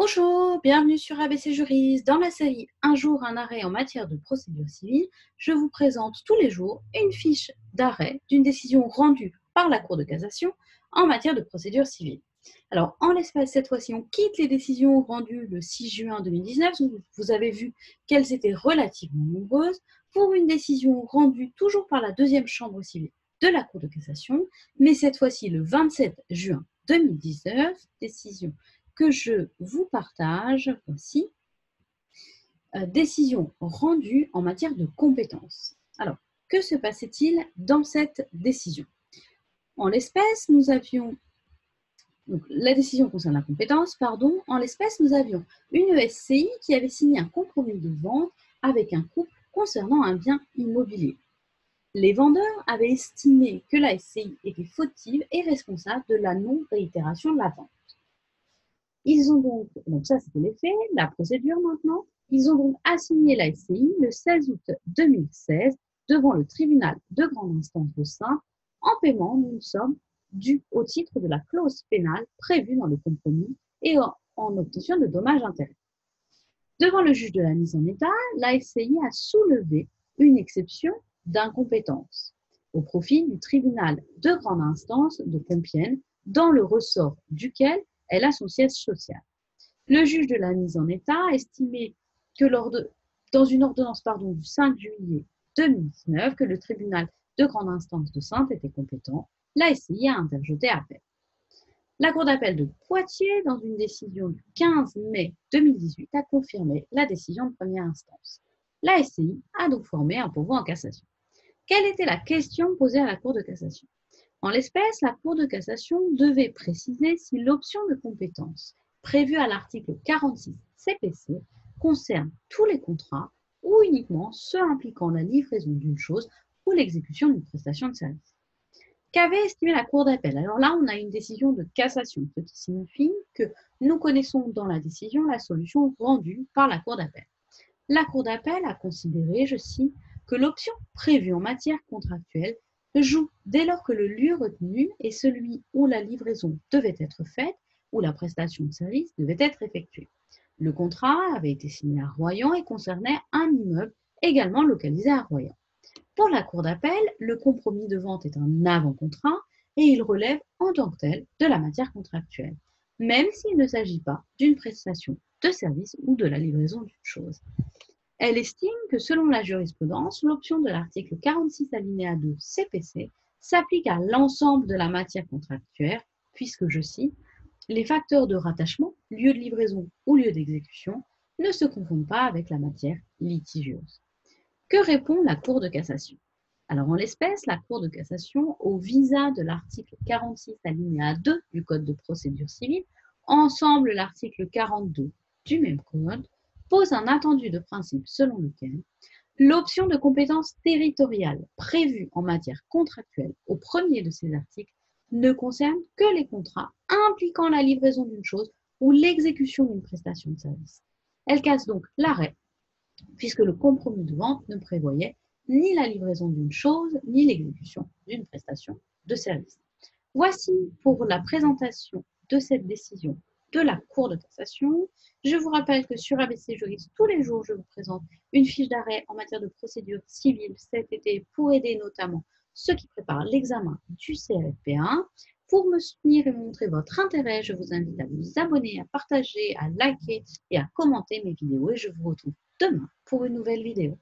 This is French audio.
Bonjour, bienvenue sur ABC Juriste. Dans la série Un jour, un arrêt en matière de procédure civile, je vous présente tous les jours une fiche d'arrêt d'une décision rendue par la Cour de cassation en matière de procédure civile. Alors, en l'espace, cette fois-ci, on quitte les décisions rendues le 6 juin 2019. Vous avez vu qu'elles étaient relativement nombreuses pour une décision rendue toujours par la deuxième chambre civile de la Cour de cassation, mais cette fois-ci le 27 juin 2019, décision que je vous partage. Voici, décision rendue en matière de compétences. Alors, que se passait-il dans cette décision? En l'espèce, nous avions, donc la décision concerne la compétence, pardon, en l'espèce, nous avions une SCI qui avait signé un compromis de vente avec un couple concernant un bien immobilier. Les vendeurs avaient estimé que la SCI était fautive et responsable de la non-réitération de la vente. Ils ont donc ça c'était les faits, la procédure maintenant, ils ont donc assigné la SCI le 16 août 2016 devant le tribunal de grande instance de Saintes en paiement d'une somme due au titre de la clause pénale prévue dans le compromis et en obtention de dommages-intérêts. Devant le juge de la mise en état, la SCI a soulevé une exception d'incompétence au profit du tribunal de grande instance de Compiègne, dans le ressort duquel elle a son siège social. Le juge de la mise en état a estimé que dans une ordonnance du 5 juillet 2019 que le tribunal de grande instance de Saintes était compétent. La SCI a interjeté appel. La Cour d'appel de Poitiers, dans une décision du 15 mai 2018, a confirmé la décision de première instance. La SCI a donc formé un pourvoi en cassation. Quelle était la question posée à la Cour de cassation? En l'espèce, la Cour de cassation devait préciser si l'option de compétence prévue à l'article 46 CPC concerne tous les contrats ou uniquement ceux impliquant la livraison d'une chose ou l'exécution d'une prestation de service. Qu'avait estimé la Cour d'appel? Alors là, on a une décision de cassation, ce qui signifie que nous connaissons dans la décision la solution rendue par la Cour d'appel. La Cour d'appel a considéré, je cite, que l'option prévue en matière contractuelle joue dès lors que le lieu retenu est celui où la livraison devait être faite, où la prestation de service devait être effectuée. Le contrat avait été signé à Royan et concernait un immeuble également localisé à Royan. Pour la Cour d'appel, le compromis de vente est un avant-contrat et il relève en tant que tel de la matière contractuelle, même s'il ne s'agit pas d'une prestation de service ou de la livraison d'une chose. Elle estime que selon la jurisprudence, l'option de l'article 46 alinéa 2 CPC s'applique à l'ensemble de la matière contractuelle, puisque, je cite, les facteurs de rattachement, lieu de livraison ou lieu d'exécution, ne se confondent pas avec la matière litigieuse. Que répond la Cour de cassation? Alors en l'espèce, la Cour de cassation, au visa de l'article 46 alinéa 2 du Code de procédure civile, ensemble l'article 42 du même code, pose un attendu de principe selon lequel l'option de compétence territoriale prévue en matière contractuelle au premier de ces articles ne concerne que les contrats impliquant la livraison d'une chose ou l'exécution d'une prestation de service. Elle casse donc l'arrêt, puisque le compromis de vente ne prévoyait ni la livraison d'une chose, ni l'exécution d'une prestation de service. Voici pour la présentation de cette décision de la Cour de cassation. Je vous rappelle que sur ABC Juriste, tous les jours, je vous présente une fiche d'arrêt en matière de procédure civile cet été pour aider notamment ceux qui préparent l'examen du CRFP1. Pour me soutenir et montrer votre intérêt, je vous invite à vous abonner, à partager, à liker et à commenter mes vidéos et je vous retrouve demain pour une nouvelle vidéo.